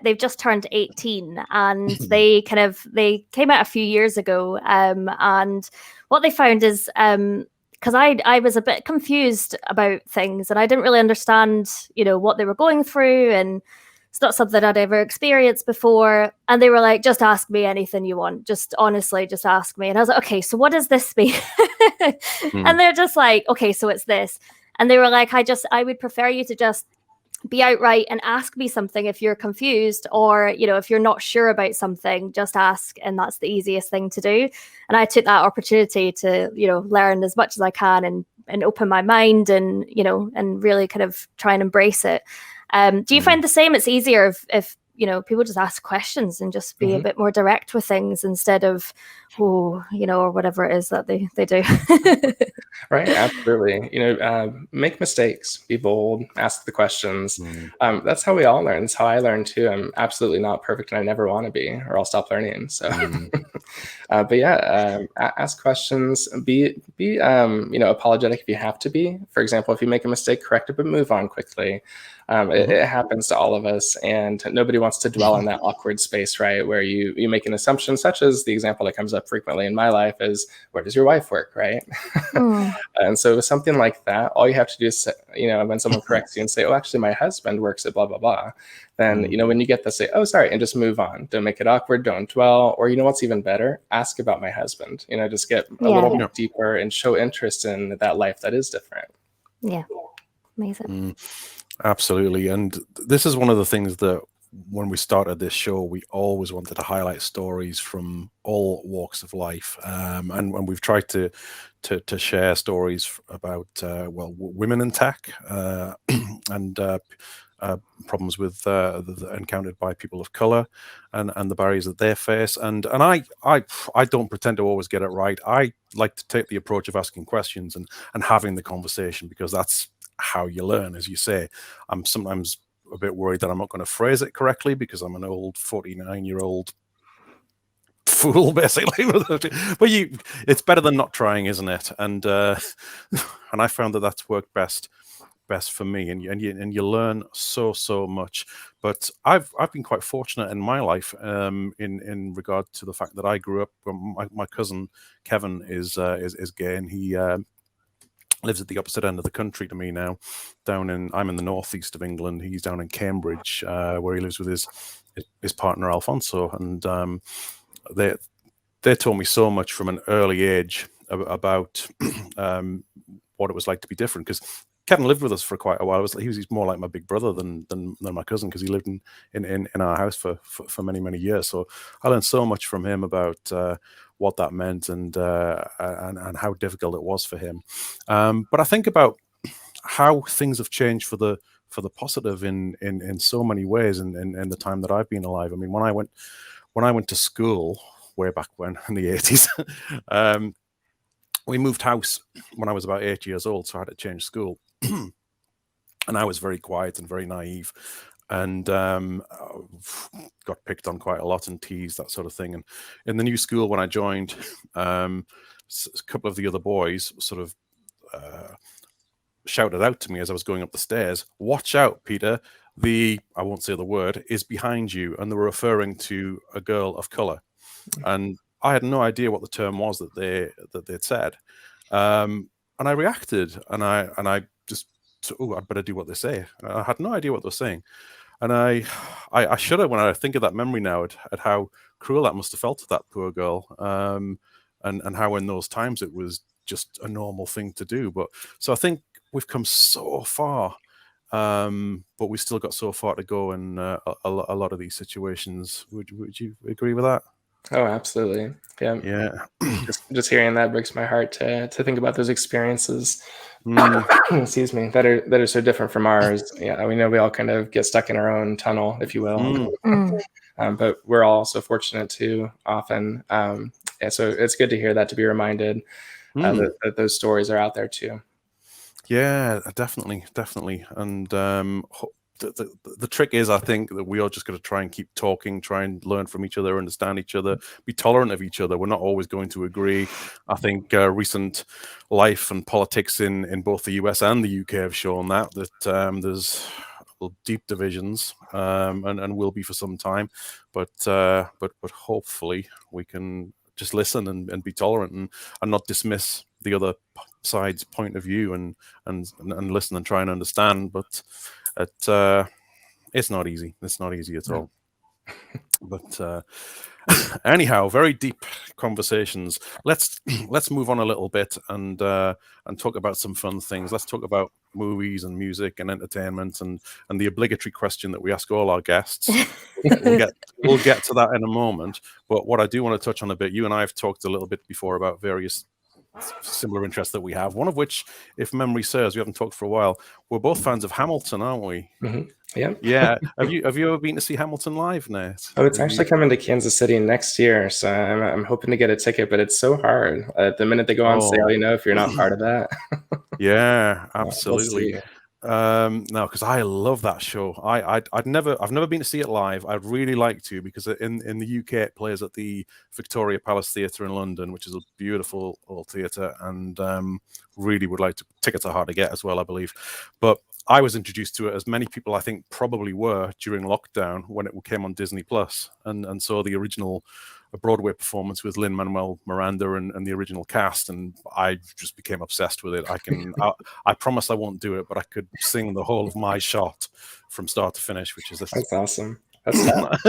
they've just turned 18, and they came out a few years ago, and what they found is, because I was a bit confused about things, and I didn't really understand, you know, what they were going through, and it's not something I'd ever experienced before. And they were like, just ask me anything you want. Just honestly, just ask me. And I was like, okay, so what does this mean? And they're just like, okay, so it's this. And they were like, I would prefer you to just be outright and ask me something if you're confused, or, you know, if you're not sure about something, just ask. And that's the easiest thing to do. And I took that opportunity to, you know, learn as much as I can, and open my mind, and, you know, and really kind of try and embrace it. Do you find the same? It's easier if you know, people just ask questions and just be a bit more direct with things, instead of, oh, you know, or whatever it is that they do. Right, absolutely. You know, make mistakes, be bold, ask the questions. That's how we all learn. That's how I learn too. I'm absolutely not perfect, and I never want to be, or I'll stop learning. So, but yeah, ask questions. Be you know, apologetic if you have to be. For example, if you make a mistake, correct it, but move on quickly. It happens to all of us, and nobody wants to dwell in that awkward space, right? Where you make an assumption, such as the example that comes up frequently in my life is, where does your wife work, right? And so with something like that, all you have to do is, you know, when someone corrects you and say, oh, actually, my husband works at blah, blah, blah, then, you know, when you get this, say, oh, sorry, and just move on. Don't make it awkward. Don't dwell. Or, you know, what's even better? Ask about my husband. You know, just get a little bit deeper and show interest in that life that is different. Yeah. Amazing. Absolutely. And this is one of the things that, when we started this show, we always wanted to highlight stories from all walks of life, and we've tried to share stories about well, women in tech, and problems with encountered by people of color, and the barriers that they face. And I don't pretend to always get it right. I like to take the approach of asking questions and having the conversation, because that's how you learn. As you say, I'm sometimes a bit worried that I'm not going to phrase it correctly, because I'm an old 49-year-old fool, basically. But it's better than not trying, isn't it? And I found that that's worked best for me, and you learn so much. But I've been quite fortunate in my life, in regard to the fact that I grew up. My cousin Kevin is gay, and he lives at the opposite end of the country to me now. I'm in the northeast of England. He's down in Cambridge, where he lives with his partner Alfonso, and they taught me so much from an early age about what it was like to be different. Because Kevin lived with us for quite a while. He's more like my big brother than my cousin, because he lived in our house for many years. So I learned so much from him about what that meant, and how difficult it was for him. But I think about how things have changed for the positive in so many ways in the time that I've been alive. I mean, when I went to school way back when, in the 80s, we moved house when I was about 8 years old, so I had to change school. And I was very quiet and very naive, and got picked on quite a lot and teased, that sort of thing. And in the new school, when I joined, a couple of the other boys sort of shouted out to me as I was going up the stairs, "Watch out, Peter, I won't say the word, is behind you." And they were referring to a girl of color. And I had no idea what the term was that they'd said. And I reacted, and I just oh, I'd better do what they say. I had no idea what they were saying. And I shudder when I think of that memory now at how cruel that must have felt to that poor girl, and how in those times it was just a normal thing to do. But so I think we've come so far, but we still got so far to go in a lot of these situations. Would you agree with that? Oh, absolutely. Yeah. Yeah. Just hearing that breaks my heart to think about those experiences. Excuse me, that are so different from ours. Yeah, we know we all kind of get stuck in our own tunnel, if you will. But we're all so fortunate to often. Yeah, so it's good to hear that, to be reminded that those stories are out there too. Yeah, definitely. And the trick is, I think, that we are just going to try and keep talking, try and learn from each other, understand each other, be tolerant of each other. We're not always going to agree. I think recent life and politics in both the US and the UK have shown that there's deep divisions, and will be for some time. But hopefully we can just listen and be tolerant and not dismiss the other side's point of view and listen and try and understand. But it's not easy. It's not easy at all. But anyhow, very deep conversations. Let's move on a little bit and talk about some fun things. Let's talk about movies and music and entertainment and the obligatory question that we ask all our guests. We'll get to that in a moment. But what I do want to touch on a bit, you and I have talked a little bit before about various similar interests that we have. One of which, if memory serves, we haven't talked for a while. We're both fans of Hamilton, aren't we? Yeah. Have you ever been to see Hamilton live, Nate? Oh, it's actually coming to Kansas City next year, so I'm hoping to get a ticket, but it's so hard. The minute they go on sale, if you're not part of that. Yeah, absolutely. No, because I love that show. I've never been to see it live. I'd really like to, because in the UK it plays at the Victoria Palace Theatre in London, which is a beautiful old theatre, and really would like to. Tickets are hard to get as well, I believe. But I was introduced to it, as many people I think probably were, during lockdown when it came on Disney Plus, and saw the original Broadway performance with Lin-Manuel Miranda and the original cast, and I just became obsessed with it. I promise I won't do it, but I could sing the whole of My Shot from start to finish, which is that's awesome. That's tough.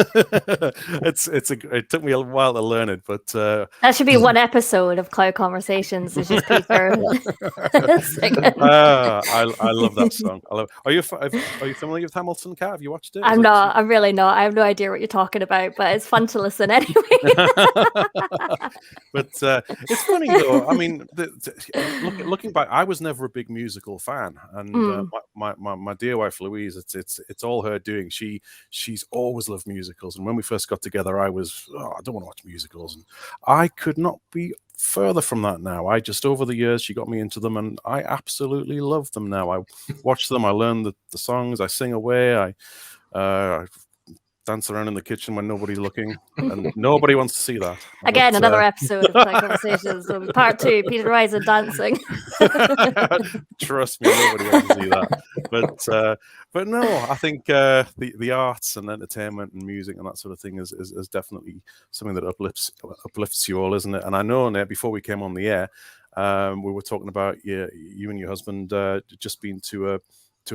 It took me a while to learn it, but that should be one episode of Cloud Conversations. It's just Peter singing. I love that song. Are you familiar with Hamilton, Kat? Have you watched it? I'm not. I'm really not. I have no idea what you're talking about, but it's fun to listen anyway. But it's funny though. I mean, looking back, I was never a big musical fan, and my dear wife Louise, it's all her doing. She's always loved musicals, and when we first got together, I was, I don't want to watch musicals, and I could not be further from that now. I just, over the years, she got me into them, and I absolutely love them now. I watch them, I learn the songs, I sing away, I dance around in the kitchen when nobody's looking, and nobody wants to see that. Again, another episode of Cloud Conversations, part 2, Peter Rise and dancing. Trust me, nobody wants to see that. But no, I think the arts and entertainment and music and that sort of thing is definitely something that uplifts you all, isn't it? And I know, Nate, before we came on the air, we were talking about you and your husband just been to an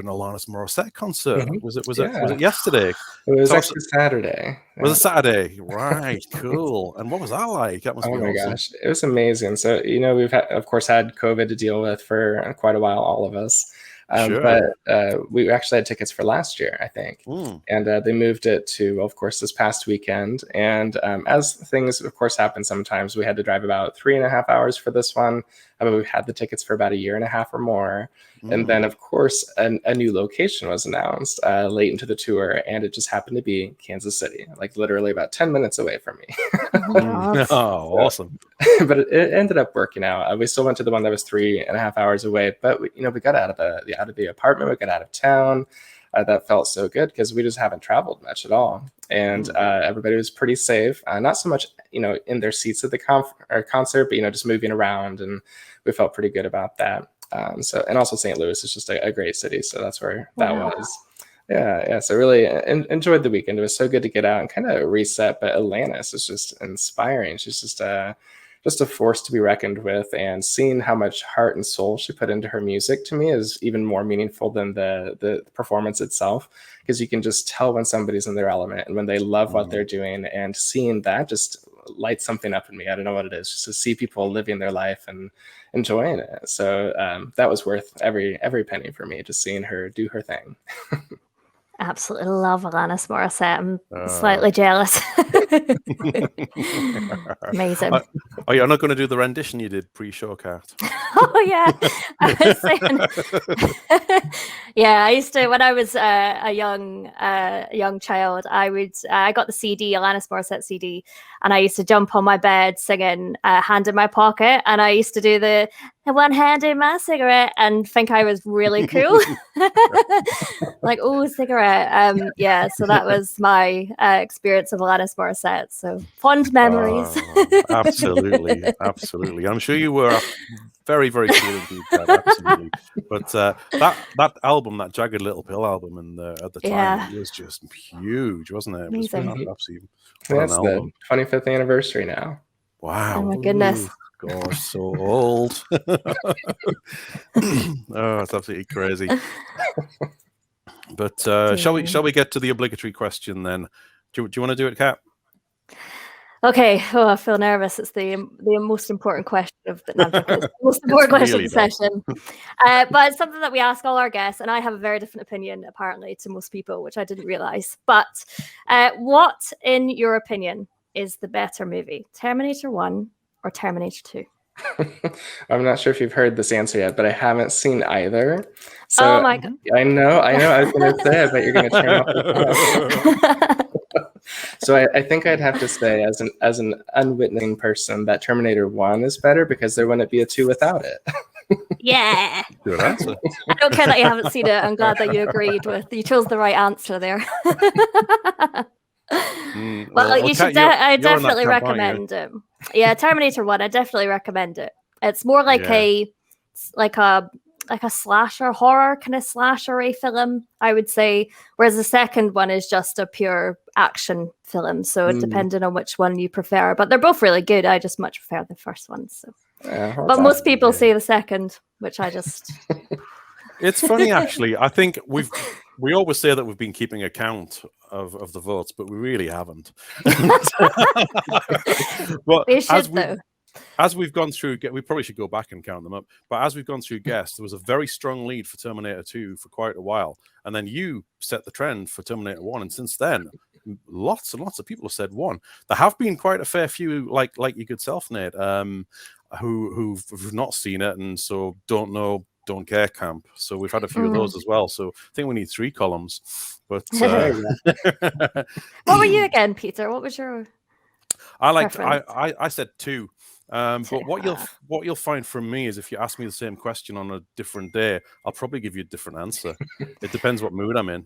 Alanis Morissette concert. Was it yesterday? It was actually Saturday. Was it Saturday? Right, cool. And what was that like? That must be awesome. Gosh, it was amazing. So we've of course had COVID to deal with for quite a while, all of us. Sure. But we actually had tickets for last year, I think. And they moved it to, of course, this past weekend. And as things, of course, happen sometimes, we had to drive about 3.5 hours for this one. But we've had the tickets for about 1.5 years or more. And then, of course, a new location was announced late into the tour, and it just happened to be Kansas City, like literally about 10 minutes away from me. Oh, awesome. But it ended up working out. We still went to the one that was 3.5 hours away, but we got out of the apartment, we got out of town. That felt so good because we just haven't traveled much at all, and everybody was pretty safe. Not so much, in their seats at the concert, but just moving around, and we felt pretty good about that. And also St. Louis is just a great city, so that's where that was. Yeah. So really enjoyed the weekend. It was so good to get out and kind of reset. But Alanis is just inspiring. She's just just a force to be reckoned with. And seeing how much heart and soul she put into her music, to me, is even more meaningful than the performance itself, because you can just tell when somebody's in their element and when they love what they're doing. And seeing that just lights something up in me. I don't know what it is, just to see people living their life and enjoying it. So that was worth every penny for me, just seeing her do her thing. Absolutely love Alanis Morissette. I'm slightly jealous. Amazing. Oh, you're not going to do the rendition you did pre-show, Kat? Oh yeah, I was saying. Yeah, I used to, when I was a young child. I got the CD, Alanis Morissette CD, and I used to jump on my bed singing "Hand in My Pocket," and I used to do the one hand in my cigarette and think I was really cool. Like, oh, cigarette. Yeah, so that was my experience of Alanis Morissette. So fond memories. Absolutely, absolutely. I'm sure you were very, very cool indeed, Kat, absolutely. But that album, that Jagged Little Pill album, at the time, it was just huge, wasn't it? It was absolutely. That's the 25th anniversary now. Wow! Oh my goodness. Ooh. Gosh, so old. Oh, it's absolutely crazy. But shall we get to the obligatory question then? Do you want to do it, Kat? Okay. Oh, I feel nervous. It's the most important question of the most important question really of the session. But it's something that we ask all our guests, and I have a very different opinion, apparently, to most people, which I didn't realize. But what, in your opinion, is the better movie, Terminator 1 or Terminator 2? I'm not sure if you've heard this answer yet, but I haven't seen either. So oh my God. I know. I was going to say, I bet you're going to turn off the So I think I'd have to say, as an unwitnessing person, that Terminator 1 is better, because there wouldn't be a 2 without it. Yeah. Good answer. I don't care that you haven't seen it. I'm glad that you chose the right answer there. Well, you should. I definitely recommend it. Yeah, Terminator 1. I definitely recommend it. It's more like a slasher horror kind of slasher-y film, I would say. Whereas the second one is just a pure action film. So it depending on which one you prefer. But they're both really good. I just much prefer the first one. So, but most people say the second, which I just. It's funny, actually. I think we always say that we've been keeping account of the votes, but we really haven't. But we should, though. As we've gone through, we probably should go back and count them up. But as we've gone through guests, there was a very strong lead for Terminator 2 for quite a while, and then you set the trend for Terminator 1, and since then, lots and lots of people have said 1. There have been quite a fair few, like your good self, Nate, who've not seen it and so don't know. Don't care camp. So we've had a few of those as well. So I think we need 3 columns. But what were you again, Peter? What was your? I said 2. But what you'll find from me is, if you ask me the same question on a different day, I'll probably give you a different answer. It depends what mood I'm in.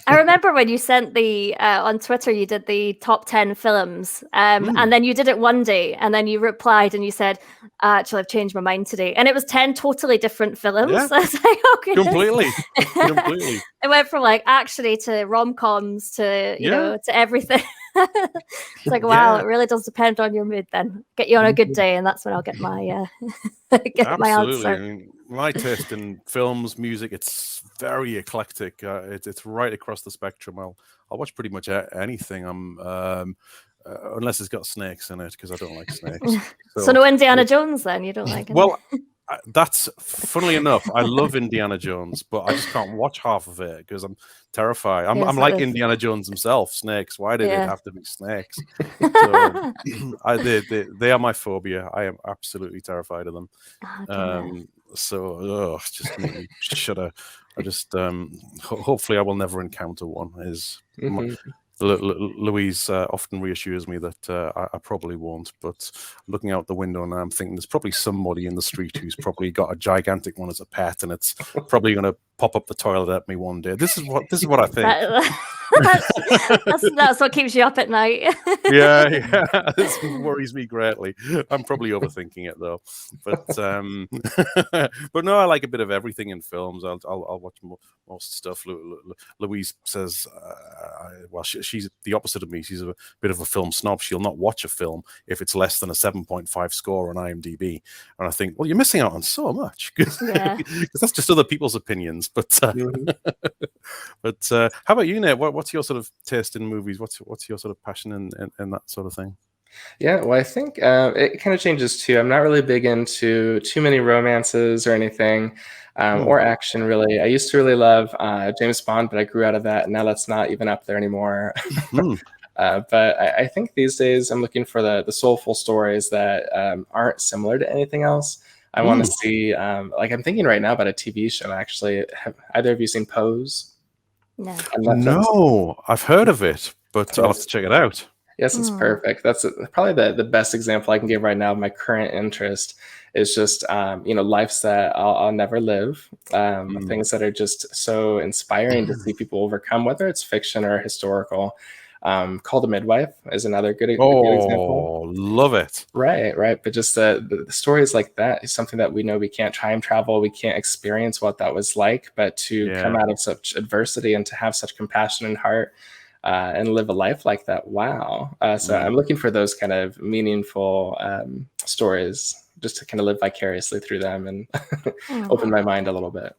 I remember when you sent the on Twitter, you did the top 10 films, and then you did it one day, and then you replied and you said, "Actually, I've changed my mind today," and it was 10 totally different films. Yeah. I was like, oh, completely. It went from like action to rom-coms to you know to everything. It's like, wow, it really does depend on your mood. Then get you on a good day, and that's when I'll get my my answer. I mean, my taste in films, music, it's very eclectic. It's right across the spectrum. I'll watch pretty much anything. Unless it's got snakes in it, because I don't like snakes. So no Indiana Jones then? You don't like it? Well, that's, funnily enough, I love Indiana Jones, but I just can't watch half of it because I'm terrified. I'm like Indiana Jones himself. Snakes. Why did it have to be snakes? So, they are my phobia. I am absolutely terrified of them. So just make me shudder. I just hopefully I will never encounter one. Louise often reassures me that I probably won't, but looking out the window now, I'm thinking there's probably somebody in the street who's probably got a gigantic one as a pet, and it's probably going to pop up the toilet at me one day. This is what I think. That's what keeps you up at night. Yeah, this worries me greatly. I'm probably overthinking it though, but but no, I like a bit of everything in films. I'll watch most stuff. Louise says, well, she's the opposite of me. She's a bit of a film snob. She'll not watch a film if it's less than a 7.5 score on IMDb, and I think, well, you're missing out on so much because that's just other people's opinions. But but how about you, Nate? What's your sort of taste in movies? What's your sort of passion in that sort of thing? Yeah, well, I think it kind of changes too. I'm not really big into too many romances or anything, or action really. I used to really love James Bond, but I grew out of that. Now that's not even up there anymore. But I think these days I'm looking for the soulful stories that aren't similar to anything else. I want to see, like I'm thinking right now about a TV show, actually. Have either of you seen Pose? No, I've heard of it, but I'll have to check it out. Yes, it's perfect. That's probably the best example I can give right now of my current interest is just, lives that I'll never live, things that are just so inspiring to see people overcome, whether it's fiction or historical. Called a Midwife is another good example. Oh, love it. Right. But just the stories like that is something that we know we can't time travel. We can't experience what that was like, but to come out of such adversity and to have such compassion and heart and live a life like that. Wow. So I'm looking for those kind of meaningful stories just to kind of live vicariously through them and open my mind a little bit.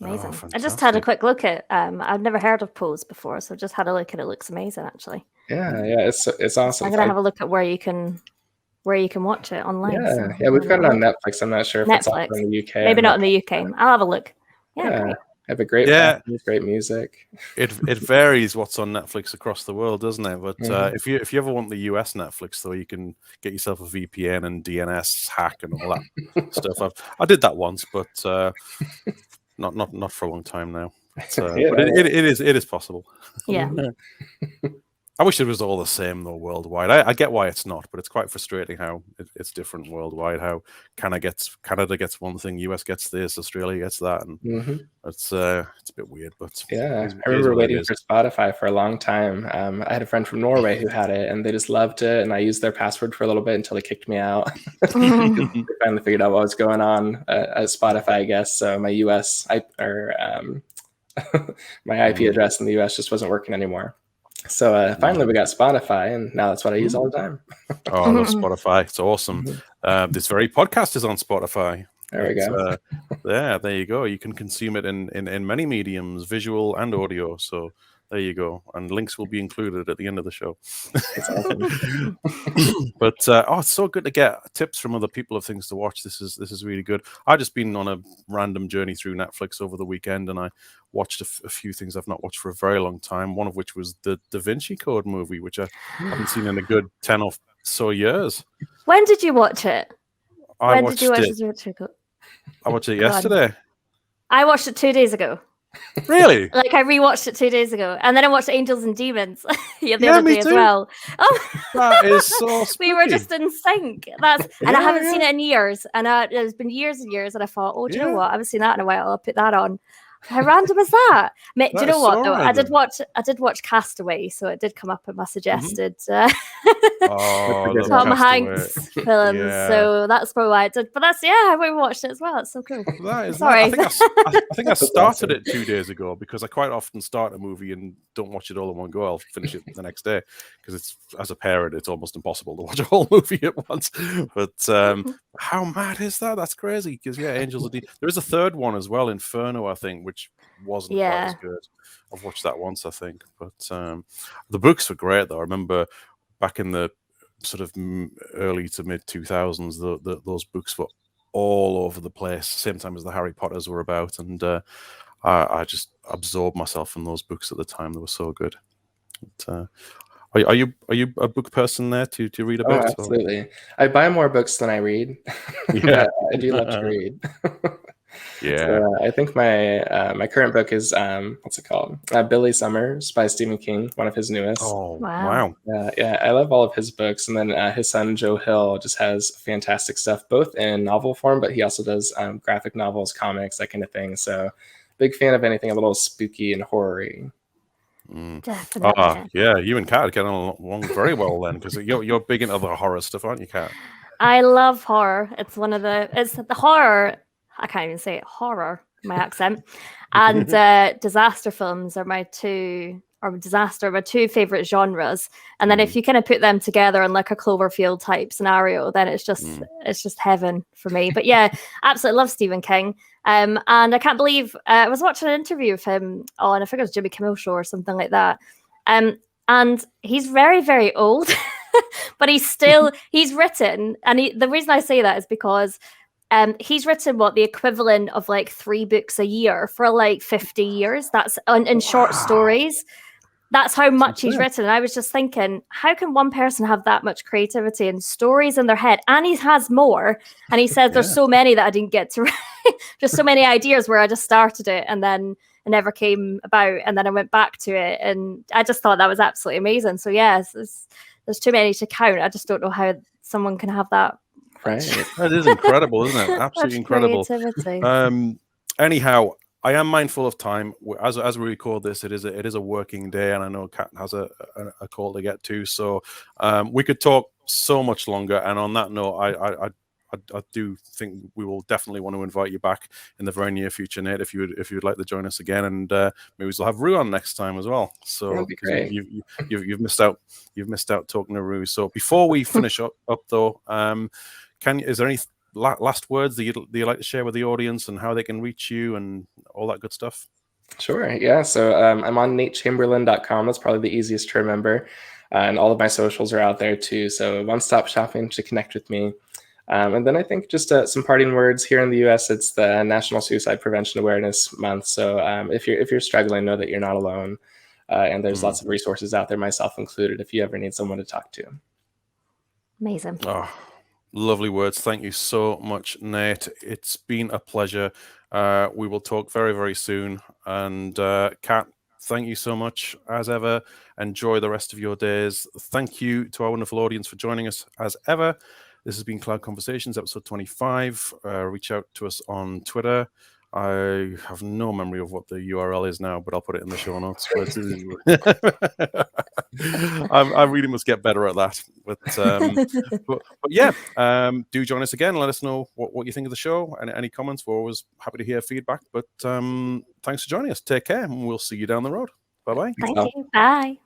Amazing. I just had a quick look at I've never heard of Pose before, so just had a look and it looks amazing actually. Yeah, it's awesome. I'm gonna have a look at where you can watch it online. Yeah, we've got it on Netflix. I'm not sure if it's also in the UK. Maybe not in the UK. I'll have a look. Great. Have a great great music. It varies what's on Netflix across the world, doesn't it? But if you ever want the US Netflix, though, you can get yourself a VPN and DNS hack and all that stuff. I did that once, but not for a long time now. But it is possible. Yeah. I wish it was all the same though worldwide. I get why it's not, but it's quite frustrating how it's different worldwide. How Canada gets one thing, US gets this, Australia gets that, and it's a bit weird. But I remember waiting for Spotify for a long time. I had a friend from Norway who had it, and they just loved it. And I used their password for a little bit until they kicked me out. They finally figured out what was going on at Spotify, I guess. So my my IP address in the US just wasn't working anymore. So finally we got Spotify, and now that's what I use all the time. I love Spotify. It's awesome. This very podcast is on Spotify. There we go. There you go. You can consume it in many mediums, visual and audio. So there you go. And links will be included at the end of the show. That's awesome. But it's so good to get tips from other people of things to watch. This is really good. I've just been on a random journey through Netflix over the weekend, and I watched a few things I've not watched for a very long time. One of which was the Da Vinci Code movie, which I haven't seen in a good 10 or so years. When did you watch it? I watched it yesterday. I watched it 2 days ago. Really? Like I rewatched it 2 days ago, and then I watched Angels and Demons the other day as well. Oh, that is so spooky. We were just in sync. And I haven't seen it in years, and it's been years and years. And I thought, do you know what? I haven't seen that in a while. I'll put that on. How random is that? Do you know what? Though I did watch Castaway, so it did come up in my suggested Tom Hanks films. Yeah. So that's probably why I did. But that's I watched it as well. It's so cool. Sorry, I think I started it 2 days ago because I quite often start a movie and don't watch it all in one go. I'll finish it the next day because it's, as a parent, it's almost impossible to watch a whole movie at once. But how mad is that? That's crazy. Because Angels of there is a third one as well, Inferno, I think, which wasn't quite as good. I've watched that once, I think. But the books were great, though. I remember back in the sort of early to mid 2000s, those books were all over the place. Same time as the Harry Potters were about, and I just absorbed myself in those books at the time. They were so good. But, are you a book person there to read a bit? Oh, absolutely. I buy more books than I read. Yeah, I do love to read. Yeah. So, I think my current book is what's it called? Billy Summers by Stephen King, one of his newest. Oh, wow. Yeah, I love all of his books, and then his son Joe Hill just has fantastic stuff, both in novel form, but he also does graphic novels, comics, that kind of thing. So big fan of anything a little spooky and horror-y. Definitely. Yeah, you and Kat get along very well then, because you're big into the horror stuff, aren't you, Kat? I love horror. It's the horror. I can't even say it. Horror, my accent, and disaster films are my two favorite genres. And then if you kind of put them together in like a Cloverfield type scenario, then it's just heaven for me. But yeah, absolutely love Stephen King. And I can't believe I was watching an interview of him on, I think it was Jimmy Kimmel Show or something like that. And he's very, very old, but he's written, and the reason I say that is because he's written the equivalent of like 3 books a year for like 50 years. That's in short stories. That's how much he's written. And I was just thinking, how can one person have that much creativity and stories in their head? And he has more. And he says there's so many that I didn't get to write. Just so many ideas where I just started it and then it never came about. And then I went back to it. And I just thought that was absolutely amazing. So yes, there's too many to count. I just don't know how someone can have that. Right. That is incredible, isn't it? Absolutely incredible. Creativity. Anyhow, I am mindful of time. As we record this, it is a working day, and I know Kat has a call to get to. So we could talk so much longer. And on that note, I do think we will definitely want to invite you back in the very near future, Nate, if you'd like to join us again, and maybe we'll have Rue on next time as well. So that'd be great. You've missed out talking to Rue. So before we finish up though, is there any last words that you like to share with the audience and how they can reach you and all that good stuff? Sure. Yeah. So I'm on natechamberlain.com. That's probably the easiest to remember. And all of my socials are out there too. So one-stop shopping to connect with me. And then I think just some parting words here in the US, it's the National Suicide Prevention Awareness Month. So if you're struggling, know that you're not alone. And there's lots of resources out there, myself included, if you ever need someone to talk to. Amazing. Oh, lovely words. Thank you so much, Nate. It's been a pleasure. We will talk very, very soon. And Kat, thank you so much as ever. Enjoy the rest of your days. Thank you to our wonderful audience for joining us as ever. This has been Cloud Conversations, episode 25. Reach out to us on Twitter. I have no memory of what the URL is now, but I'll put it in the show notes. I really must get better at that. But yeah, do join us again. Let us know what you think of the show and any comments. We're always happy to hear feedback. But thanks for joining us. Take care, and we'll see you down the road. Bye-bye. Thank you. Bye.